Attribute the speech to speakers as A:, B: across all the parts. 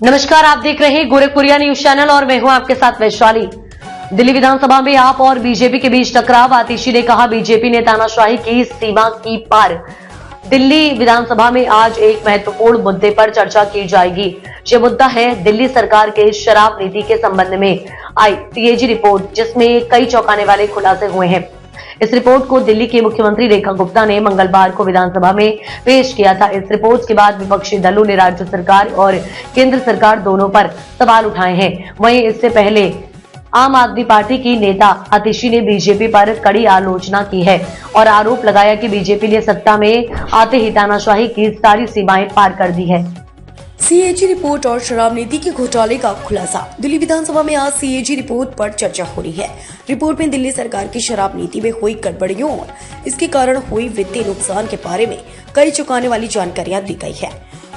A: नमस्कार, आप देख रहे हैं गोरखपुरिया न्यूज चैनल और मैं हूं आपके साथ वैशाली। दिल्ली विधानसभा में आप और बीजेपी के बीच टकराव। आतिशी ने कहा बीजेपी ने तानाशाही की सीमा की पार। दिल्ली विधानसभा में आज एक महत्वपूर्ण मुद्दे पर चर्चा की जाएगी। ये मुद्दा है दिल्ली सरकार के शराब नीति के संबंध में आई सीएजी रिपोर्ट, जिसमें कई चौंकाने वाले खुलासे हुए हैं। इस रिपोर्ट को दिल्ली की मुख्यमंत्री रेखा गुप्ता ने मंगलवार को विधानसभा में पेश किया था। इस रिपोर्ट के बाद विपक्षी दलों ने राज्य सरकार और केंद्र सरकार दोनों पर सवाल उठाए हैं। वहीं इससे पहले आम आदमी पार्टी की नेता आतिशी ने बीजेपी पर कड़ी आलोचना की है और आरोप लगाया कि बीजेपी ने सत्ता में आते ही तानाशाही की सारी सीमाएं पार कर दी है।
B: सीएजी रिपोर्ट और शराब नीति के घोटाले का खुलासा। दिल्ली विधानसभा में आज सीएजी रिपोर्ट पर चर्चा हो रही है। रिपोर्ट में दिल्ली सरकार की शराब नीति में हुई गड़बड़ियों और इसके कारण हुई वित्तीय नुकसान के बारे में कई चौंकाने वाली जानकारियां दी गई है।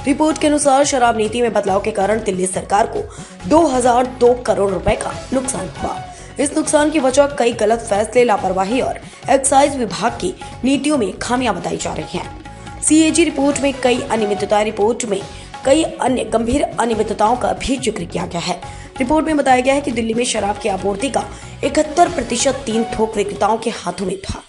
B: रिपोर्ट के अनुसार शराब नीति में बदलाव के कारण दिल्ली सरकार को 2002 करोड़ रुपए का नुकसान हुआ। इस नुकसान की वजह कई गलत फैसले, लापरवाही और एक्साइज विभाग की नीतियों में खामियां बताई जा रही हैं। सीएजी रिपोर्ट में कई अनियमितताएं रिपोर्ट में कई अन्य गंभीर अनियमितताओं का भी जिक्र किया गया है। रिपोर्ट में बताया गया है कि दिल्ली में शराब की आपूर्ति का 71% 3 थोक विक्रेताओं के हाथों में था।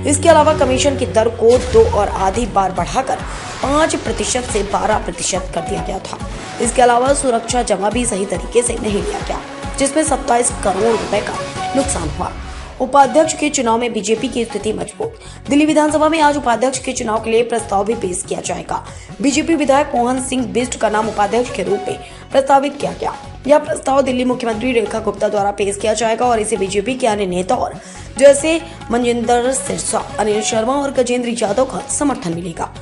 B: इसके अलावा कमीशन की दर को 2.5 बार बढ़ाकर 5% से 12% कर दिया गया था। इसके अलावा सुरक्षा जमा भी सही तरीके से नहीं लिया गया, जिसमें 27 करोड़ रुपए का नुकसान हुआ। उपाध्यक्ष के चुनाव में बीजेपी की स्थिति मजबूत। दिल्ली विधानसभा में आज उपाध्यक्ष के चुनाव के लिए प्रस्ताव भी पेश किया जाएगा। बीजेपी विधायक मोहन सिंह बिष्ट का नाम उपाध्यक्ष के रूप में प्रस्तावित किया गया। यह प्रस्ताव दिल्ली मुख्यमंत्री रेखा गुप्ता द्वारा पेश किया जाएगा और इसे बीजेपी के अन्य नेताओं जैसे मनजिंदर सिरसा, अनिल शर्मा और गजेंद्र यादव का समर्थन मिलेगा।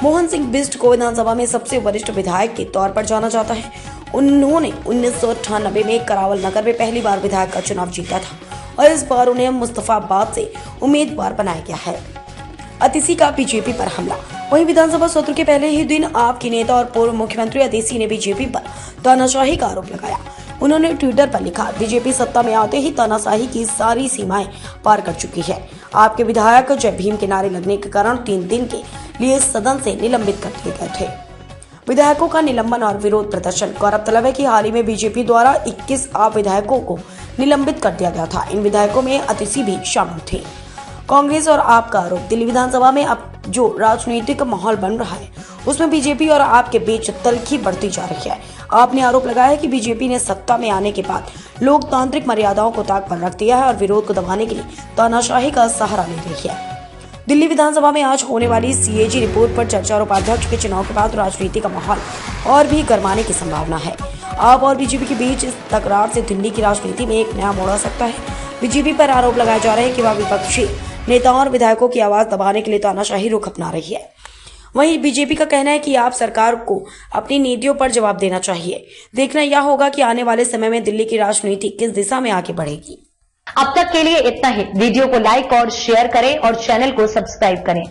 B: मोहन सिंह बिष्ट को विधानसभा में सबसे वरिष्ठ विधायक के तौर पर जाना जाता है। उन्होंने 1998 में करावल नगर में पहली बार विधायक का चुनाव जीता था और इस बार उन्हें मुस्तफाबाद से उम्मीदवार बनाया गया है। आतिशी का बीजेपी पर हमला। वहीं विधानसभा सत्र के पहले ही दिन आप की नेता और पूर्व मुख्यमंत्री आतिशी ने बीजेपी पर तानाशाही का आरोप लगाया। उन्होंने ट्विटर पर लिखा, बीजेपी सत्ता में आते ही तानाशाही की सारी सीमाएं पार कर चुकी है। आपके विधायक जय भीम के नारे लगने के कारण 3 दिन के लिए सदन से निलंबित कर दिए गए थे। विधायकों का निलंबन और विरोध प्रदर्शन। गौरतलब है कि हाल ही में बीजेपी द्वारा 21 आप विधायकों को निलंबित कर दिया गया था। इन विधायकों में आतिशी भी शामिल थे। कांग्रेस और आप का आरोप। दिल्ली विधानसभा में अब जो राजनीतिक माहौल बन रहा है उसमें बीजेपी और आप के बीच तल्खी बढ़ती जा रही है। आपने आरोप लगाया है कि बीजेपी ने सत्ता में आने के बाद लोकतांत्रिक मर्यादाओं को ताक पर रख दिया है और विरोध को दबाने के लिए तानाशाही का सहारा ले रही है। दिल्ली विधानसभा में आज होने वाली सीएजी रिपोर्ट पर चर्चा और उपाध्यक्ष के चुनाव के बाद राजनीति का माहौल और भी गर्माने की संभावना है। आप और बीजेपी के बीच इस तकरार से दिल्ली की राजनीति में एक नया मोड़ आ सकता है। बीजेपी पर आरोप लगाए जा रहे हैं कि वह विपक्षी नेताओं और विधायकों की आवाज दबाने के लिए तानाशाही रुख अपना रही है। वहीं बीजेपी का कहना है कि आप सरकार को अपनी नीतियों पर जवाब देना चाहिए। देखना यह होगा कि आने वाले समय में दिल्ली की राजनीति किस दिशा में आगे बढ़ेगी।
A: अब तक के लिए इतना ही। वीडियो को लाइक और शेयर करें और चैनल को सब्सक्राइब करें।